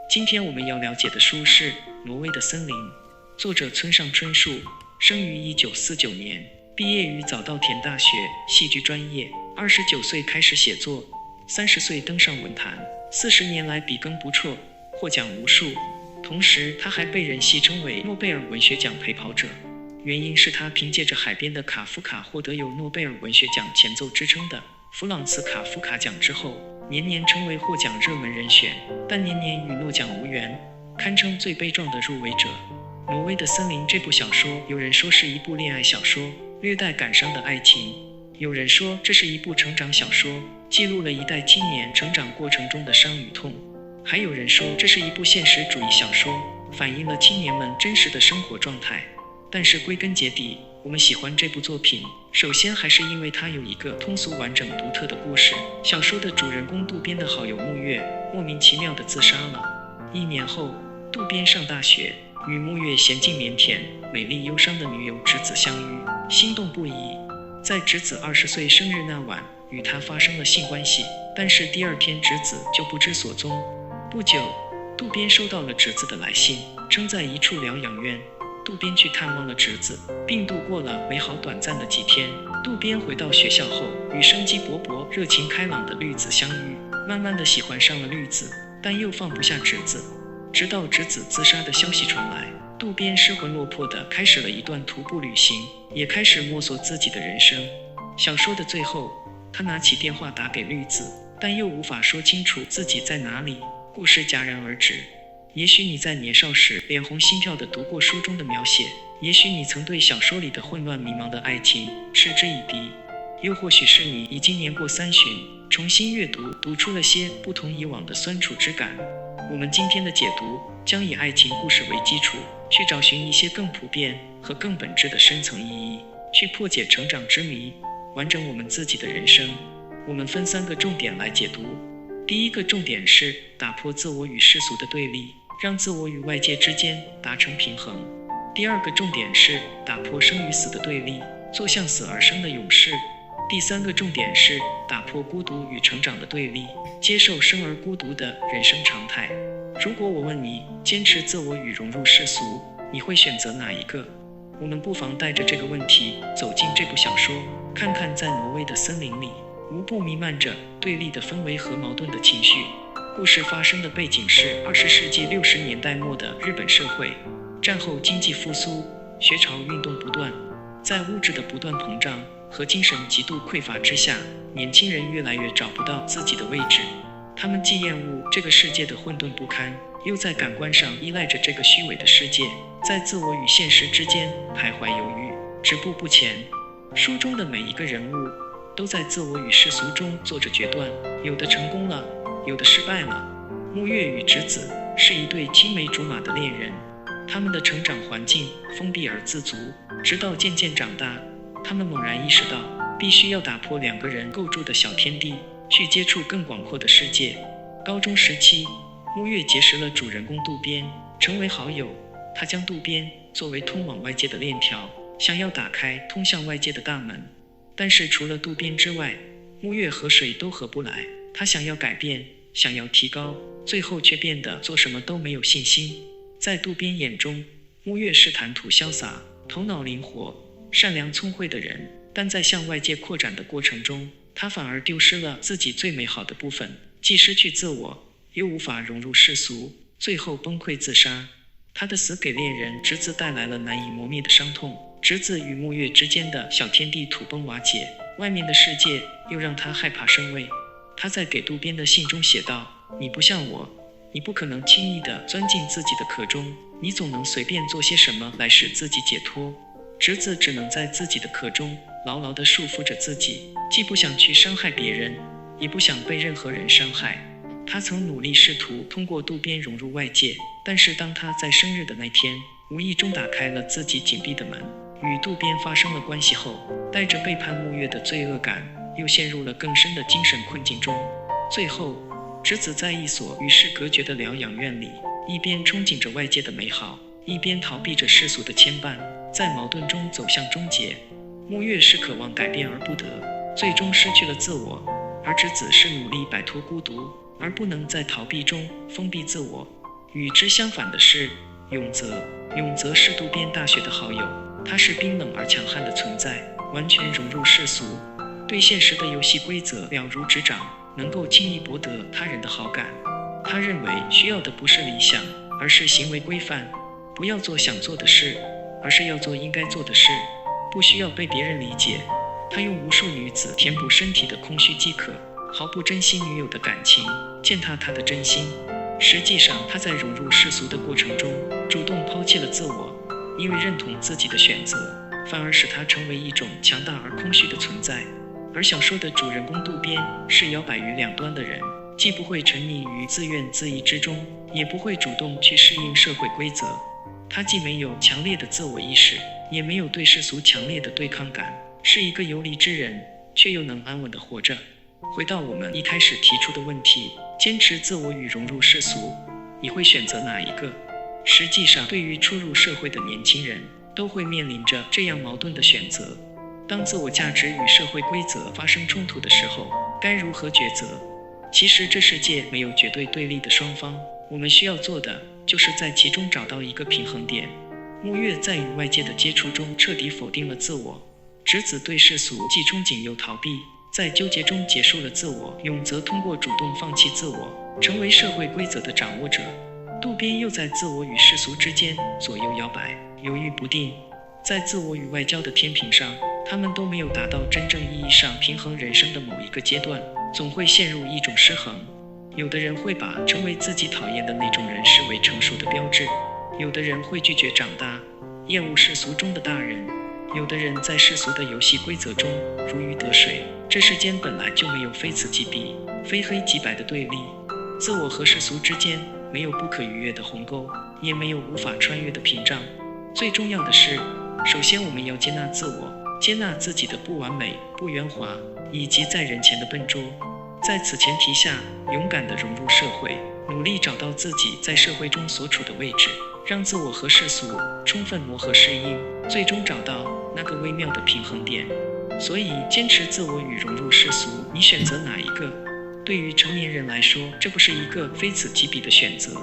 今天我们要了解的书是《挪威的森林》，作者村上春树，生于1949年，毕业于早稻田大学戏剧专业，29岁开始写作，30岁登上文坛，40年来笔耕不辍，获奖无数。同时他还被人戏称为诺贝尔文学奖陪跑者，原因是他凭借着海边的卡夫卡获得有诺贝尔文学奖前奏之称的弗朗茨卡夫卡奖之后，年年成为获奖热门人选，但年年与诺奖无缘，堪称最悲壮的入围者。《挪威的森林》这部小说，有人说是一部恋爱小说，略带感伤的爱情；有人说这是一部成长小说，记录了一代青年成长过程中的伤与痛；还有人说这是一部现实主义小说，反映了青年们真实的生活状态。但是归根结底，我们喜欢这部作品，首先还是因为它有一个通俗完整独特的故事。小说的主人公渡边的好友木月莫名其妙地自杀了。1年后，渡边上大学，与木月娴静腼腆、美丽忧伤的女友直子相遇，心动不已。在直子20岁生日那晚，与他发生了性关系，但是第2天直子就不知所踪。不久，渡边收到了直子的来信，称在一处疗养院。渡边去探望了直子，并度过了美好短暂的几天。渡边回到学校后，与生机勃勃、热情开朗的绿子相遇，慢慢地喜欢上了绿子，但又放不下直子。直到直子自杀的消息传来，渡边失魂落魄地开始了一段徒步旅行，也开始摸索自己的人生。小说的最后，他拿起电话打给绿子，但又无法说清楚自己在哪里。故事戛然而止。也许你在年少时脸红心跳地读过书中的描写，也许你曾对小说里的混乱迷茫的爱情嗤之以鼻，又或许是你已经年过30，重新阅读，读出了些不同以往的酸楚之感。我们今天的解读将以爱情故事为基础，去找寻一些更普遍和更本质的深层意义，去破解成长之谜，完整我们自己的人生。我们分3个重点来解读。第一个重点是打破自我与世俗的对立，让自我与外界之间达成平衡。第2个重点是打破生与死的对立，做向死而生的勇士。第3个重点是打破孤独与成长的对立，接受生而孤独的人生常态。如果我问你，坚持自我与融入世俗，你会选择哪一个？我们不妨带着这个问题走进这部小说，看看在挪威的森林里，无不弥漫着对立的氛围和矛盾的情绪。故事发生的背景是20世纪60年代末的日本社会，战后经济复苏，学潮运动不断，在物质的不断膨胀和精神极度匮乏之下，年轻人越来越找不到自己的位置。他们既厌恶这个世界的混沌不堪，又在感官上依赖着这个虚伪的世界，在自我与现实之间徘徊犹豫，止步不前。书中的每一个人物都在自我与世俗中做着决断，有的成功了，有的失败了。木月与直子是一对青梅竹马的恋人，他们的成长环境封闭而自足，直到渐渐长大，他们猛然意识到必须要打破2个人构筑的小天地，去接触更广阔的世界。高中时期，木月结识了主人公渡边，成为好友。他将渡边作为通往外界的链条，想要打开通向外界的大门。但是除了渡边之外，木月和谁都合不来。他想要改变，想要提高，最后却变得做什么都没有信心。在渡边眼中，木月是谈吐潇洒、头脑灵活、善良聪慧的人，但在向外界扩展的过程中，他反而丢失了自己最美好的部分，既失去自我，又无法融入世俗，最后崩溃自杀。他的死给恋人直子带来了难以磨灭的伤痛，直子与木月之间的小天地土崩瓦解，外面的世界又让他害怕生畏。他在给渡边的信中写道：你不像我，你不可能轻易地钻进自己的壳中，你总能随便做些什么来使自己解脱。直子只能在自己的壳中牢牢地束缚着自己，既不想去伤害别人，也不想被任何人伤害。他曾努力试图通过渡边融入外界，但是当他在生日的那天无意中打开了自己紧闭的门，与渡边发生了关系后，带着背叛木月的罪恶感，又陷入了更深的精神困境中。最后，直子在一所与世隔绝的疗养院里，一边憧憬着外界的美好，一边逃避着世俗的牵绊，在矛盾中走向终结。木月是渴望改变而不得，最终失去了自我，而直子是努力摆脱孤独，而不能在逃避中封闭自我。与之相反的是永泽。永泽是渡边大学的好友，他是冰冷而强悍的存在，完全融入世俗，对现实的游戏规则了如指掌，能够轻易博得他人的好感。他认为需要的不是理想，而是行为规范，不要做想做的事，而是要做应该做的事，不需要被别人理解。他用无数女子填补身体的空虚即可，毫不珍惜女友的感情，践踏她的真心。实际上他在融入世俗的过程中主动抛弃了自我，因为认同自己的选择，反而使他成为一种强大而空虚的存在。而小说的主人公渡边是摇摆于两端的人，既不会沉溺于自怨自艾之中，也不会主动去适应社会规则。他既没有强烈的自我意识，也没有对世俗强烈的对抗感，是一个游离之人，却又能安稳地活着。回到我们一开始提出的问题，坚持自我与融入世俗，你会选择哪一个？实际上，对于初入社会的年轻人，都会面临着这样矛盾的选择。当自我价值与社会规则发生冲突的时候，该如何抉择？其实这世界没有绝对对立的双方，我们需要做的就是在其中找到一个平衡点。木月在与外界的接触中彻底否定了自我，直子对世俗既憧憬又逃避，在纠结中结束了自我。永泽通过主动放弃自我，成为社会规则的掌握者。渡边又在自我与世俗之间左右摇摆，犹豫不定。在自我与外交的天平上，他们都没有达到真正意义上平衡人生的某一个阶段，总会陷入一种失衡。有的人会把成为自己讨厌的那种人视为成熟的标志，有的人会拒绝长大，厌恶世俗中的大人，有的人在世俗的游戏规则中如鱼得水。这世间本来就没有非此即彼、非黑即白的对立，自我和世俗之间没有不可逾越的鸿沟，也没有无法穿越的屏障。最重要的是，首先我们要接纳自我，接纳自己的不完美、不圆滑，以及在人前的笨拙。在此前提下，勇敢地融入社会，努力找到自己在社会中所处的位置，让自我和世俗充分磨合适应，最终找到那个微妙的平衡点。所以，坚持自我与融入世俗，你选择哪一个？对于成年人来说，这不是一个非此即彼的选择。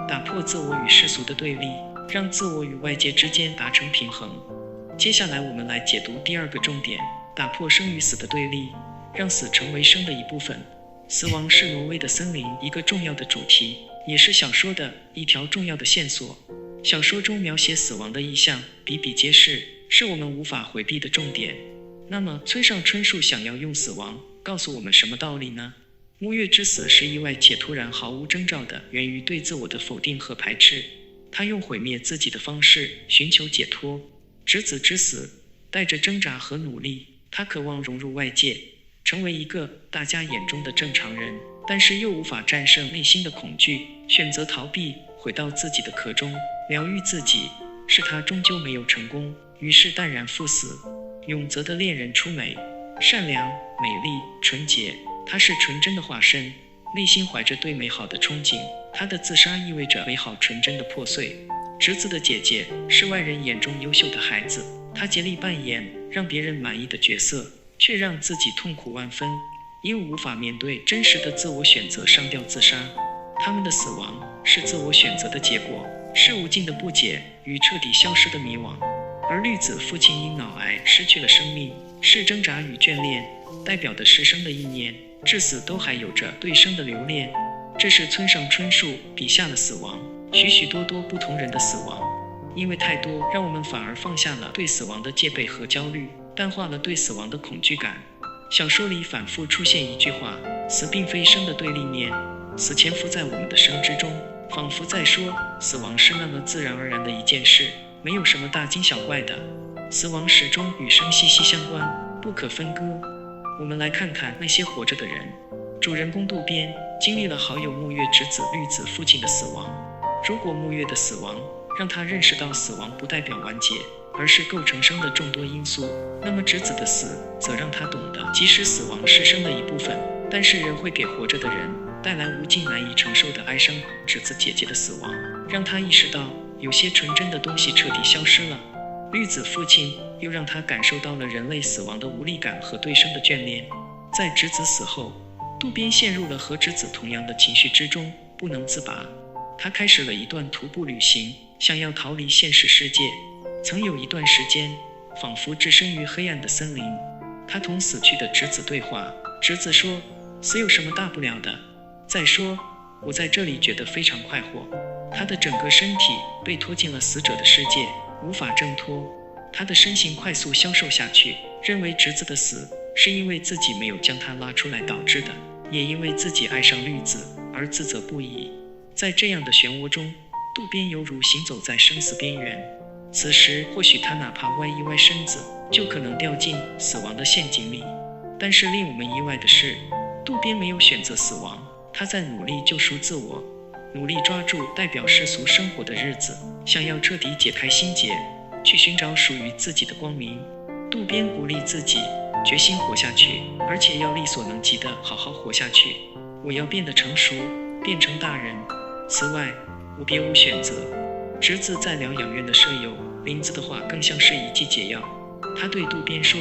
打破自我与世俗的对立，让自我与外界之间达成平衡。接下来我们来解读第二个重点，打破生与死的对立，让死成为生的一部分。死亡是挪威的森林一个重要的主题，也是小说的一条重要的线索。小说中描写死亡的意象比比皆是，是我们无法回避的重点。那么村上春树想要用死亡告诉我们什么道理呢？木月之死是意外且突然，毫无征兆的源于对自我的否定和排斥。他用毁灭自己的方式寻求解脱。直子之死带着挣扎和努力，他渴望融入外界，成为一个大家眼中的正常人，但是又无法战胜内心的恐惧，选择逃避，回到自己的壳中疗愈自己。是他终究没有成功，于是淡然赴死。永泽的恋人出美，善良、美丽、纯洁，她是纯真的化身，内心怀着对美好的憧憬。她的自杀意味着美好纯真的破碎。直子的姐姐是外人眼中优秀的孩子，她竭力扮演让别人满意的角色，却让自己痛苦万分，因无法面对真实的自我选择上吊自杀。他们的死亡是自我选择的结果，是无尽的不解与彻底消失的迷惘。而绿子父亲因脑癌失去了生命，是挣扎与眷恋，代表的是生的意念，至死都还有着对生的留恋。这是村上春树笔下的死亡，许许多多不同人的死亡，因为太多，让我们反而放下了对死亡的戒备和焦虑，淡化了对死亡的恐惧感。小说里反复出现一句话，死并非生的对立面，死潜伏在我们的生之中，仿佛在说，死亡是那么自然而然的一件事，没有什么大惊小怪的。死亡始终与生息息相关，不可分割。我们来看看那些活着的人。主人公渡边经历了好友木月直子绿子父亲的死亡。如果木月的死亡让他认识到死亡不代表完结，而是构成生的众多因素，那么直子的死则让他懂得，即使死亡是生的一部分，但是人会给活着的人带来无尽难以承受的哀伤。直子姐姐的死亡让他意识到，有些纯真的东西彻底消失了。绿子父亲又让他感受到了人类死亡的无力感和对生的眷恋。在直子死后，渡边陷入了和直子同样的情绪之中，不能自拔。他开始了一段徒步旅行，想要逃离现实世界。曾有一段时间，仿佛置身于黑暗的森林。他同死去的侄子对话，侄子说：“死有什么大不了的？再说，我在这里觉得非常快活。”他的整个身体被拖进了死者的世界，无法挣脱。他的身形快速消瘦下去，认为侄子的死是因为自己没有将他拉出来导致的，也因为自己爱上绿子而自责不已。在这样的漩涡中，渡边犹如行走在生死边缘。此时或许他哪怕歪一歪身子，就可能掉进死亡的陷阱里。但是令我们意外的是，渡边没有选择死亡，他在努力救赎自我，努力抓住代表世俗生活的日子，想要彻底解开心结，去寻找属于自己的光明。渡边鼓励自己，决心活下去，而且要力所能及地好好活下去。我要变得成熟，变成大人。此外，我别无选择。侄子在疗养院的舍友林子的话更像是一剂解药。他对渡边说：“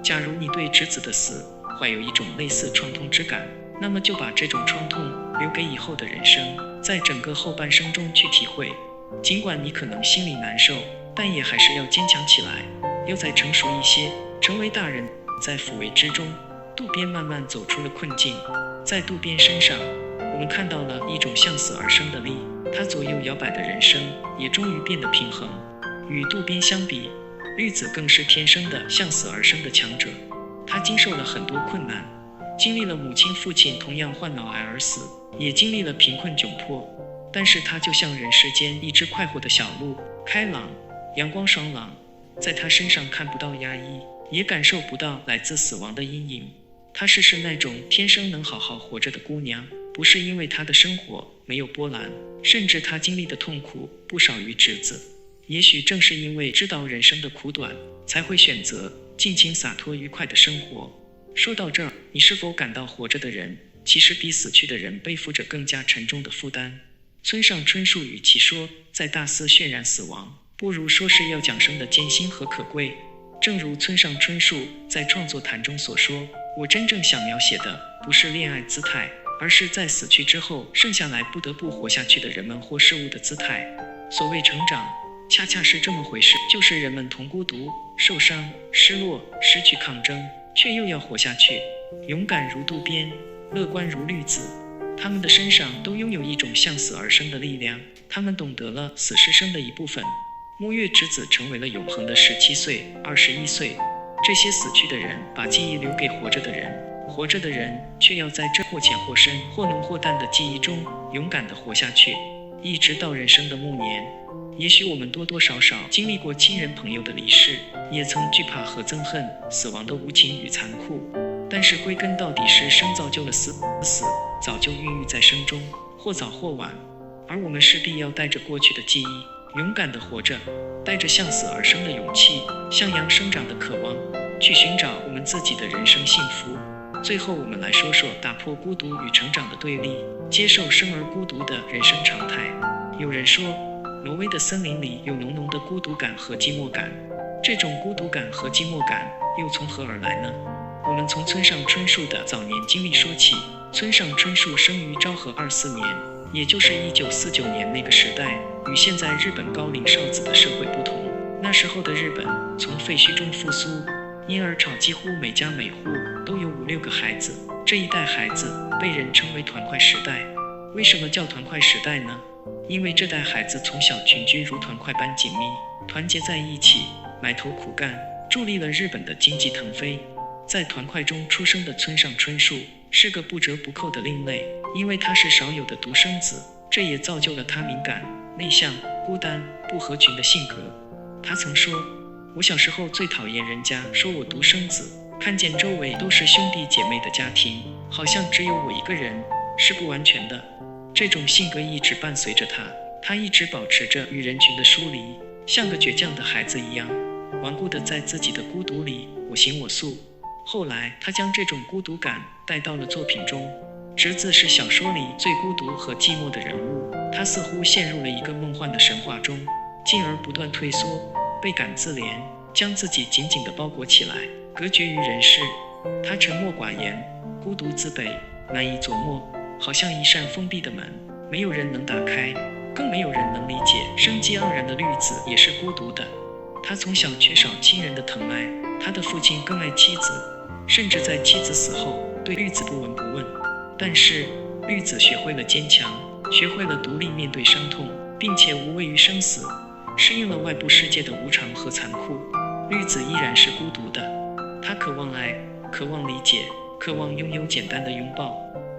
假如你对侄子的死怀有一种类似创痛之感，那么就把这种创痛留给以后的人生，在整个后半生中去体会。尽管你可能心里难受，但也还是要坚强起来，要再成熟一些，成为大人。”在抚慰之中，渡边慢慢走出了困境。在渡边身上，我们看到了一种向死而生的力，他左右摇摆的人生也终于变得平衡。与渡边相比，绿子更是天生的向死而生的强者。他经受了很多困难，经历了母亲父亲同样患脑癌而死，也经历了贫困窘迫，但是他就像人世间一只快活的小鹿，开朗阳光爽朗。在他身上看不到压抑，也感受不到来自死亡的阴影。她是那种天生能好好活着的姑娘，不是因为她的生活没有波澜，甚至她经历的痛苦不少于侄子。也许正是因为知道人生的苦短，才会选择尽情洒脱愉快的生活。说到这儿，你是否感到活着的人其实比死去的人背负着更加沉重的负担？村上春树与其说在大肆渲染死亡，不如说是要讲生的艰辛和可贵。正如村上春树在创作谈中所说，我真正想描写的不是恋爱姿态，而是在死去之后剩下来不得不活下去的人们或事物的姿态。所谓成长，恰恰是这么回事，就是人们同孤独、受伤、失落、失去抗争，却又要活下去。勇敢如渡边，乐观如绿子，他们的身上都拥有一种向死而生的力量，他们懂得了死是生的一部分。摸月之子成为了永恒的17岁、21岁，这些死去的人把记忆留给活着的人，活着的人却要在这或浅或深、或浓或淡的记忆中勇敢地活下去，一直到人生的暮年。也许我们多多少少经历过亲人朋友的离世，也曾惧怕和憎恨死亡的无情与残酷，但是归根到底是生造就了死，死早就孕育在生中，或早或晚，而我们势必要带着过去的记忆勇敢地活着，带着向死而生的勇气，向阳生长的渴望，去寻找我们自己的人生幸福。最后我们来说说打破孤独与成长的对立，接受生而孤独的人生常态。有人说，挪威的森林里有浓浓的孤独感和寂寞感，这种孤独感和寂寞感又从何而来呢？我们从村上春树的早年经历说起。村上春树生于昭和24年，也就是1949年那个时代，与现在日本高龄少子的社会不同。那时候的日本从废墟中复苏，婴儿潮几乎每家每户都有5-6个孩子，这一代孩子被人称为团块时代。为什么叫团块时代呢？因为这代孩子从小群居如团块般紧密，团结在一起，埋头苦干，助力了日本的经济腾飞。在团块中出生的村上春树是个不折不扣的另类，因为他是少有的独生子，这也造就了他敏感、内向、孤单、不合群的性格。他曾说，我小时候最讨厌人家说我独生子，看见周围都是兄弟姐妹的家庭，好像只有我一个人是不完全的。这种性格一直伴随着他，他一直保持着与人群的疏离，像个倔强的孩子一样，顽固地在自己的孤独里我行我素。后来他将这种孤独感带到了作品中。侄子是小说里最孤独和寂寞的人物，他似乎陷入了一个梦幻的神话中，进而不断退缩，倍感自怜，将自己紧紧地包裹起来，隔绝于人世。他沉默寡言，孤独自卑，难以琢磨，好像一扇封闭的门，没有人能打开。更没有人能理解生机盎然的绿子也是孤独的。他从小缺少亲人的疼爱，他的父亲更爱妻子，甚至在妻子死后对绿子不闻不问。但是绿子学会了坚强，学会了独立面对伤痛，并且无畏于生死，适应了外部世界的无常和残酷。绿子依然是孤独的，她渴望爱，渴望理解，渴望拥有简单的拥抱。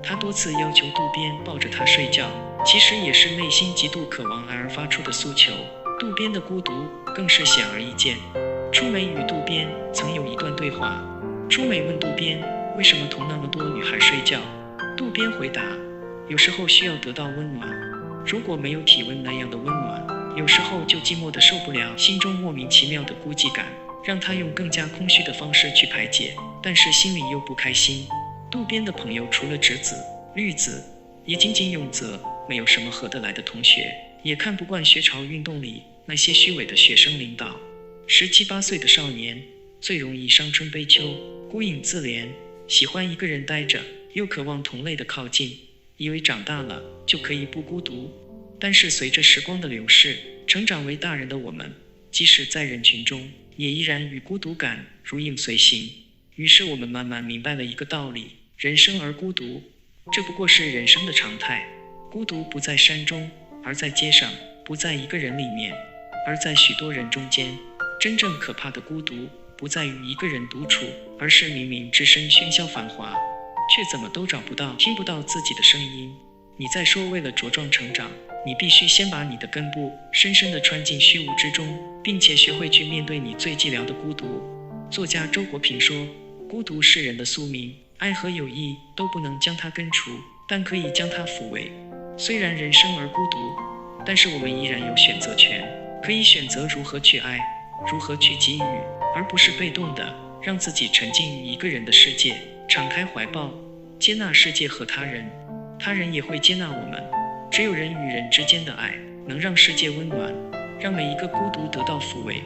她多次要求渡边抱着她睡觉，其实也是内心极度渴望爱而发出的诉求。渡边的孤独更是显而易见。出美与渡边曾有一段对话，出美问渡边为什么同那么多女孩睡觉，渡边回答，有时候需要得到温暖，如果没有体温那样的温暖，有时候就寂寞的受不了，心中莫名其妙的孤寂感让他用更加空虚的方式去排解，但是心里又不开心。渡边的朋友除了直子、绿子，也仅仅永泽，没有什么合得来的同学，也看不惯学潮运动里那些虚伪的学生领导。17、18岁的少年最容易伤春悲秋，孤影自怜，喜欢一个人待着，又渴望同类的靠近，以为长大了就可以不孤独。但是随着时光的流逝，成长为大人的我们，即使在人群中，也依然与孤独感如影随形。于是我们慢慢明白了一个道理，人生而孤独，这不过是人生的常态。孤独不在山中，而在街上；不在一个人里面，而在许多人中间。真正可怕的孤独，不在于一个人独处，而是明明置身喧嚣繁华，却怎么都找不到、听不到自己的声音。你在说为了茁壮成长，你必须先把你的根部深深地穿进虚无之中，并且学会去面对你最寂寥的孤独。作家周国平说，孤独是人的宿命，爱和友谊都不能将它根除，但可以将它抚慰。虽然人生而孤独，但是我们依然有选择权，可以选择如何去爱，如何去给予，而不是被动的让自己沉浸于一个人的世界，敞开怀抱，接纳世界和他人，他人也会接纳我们。只有人与人之间的爱，能让世界温暖，让每一个孤独得到抚慰。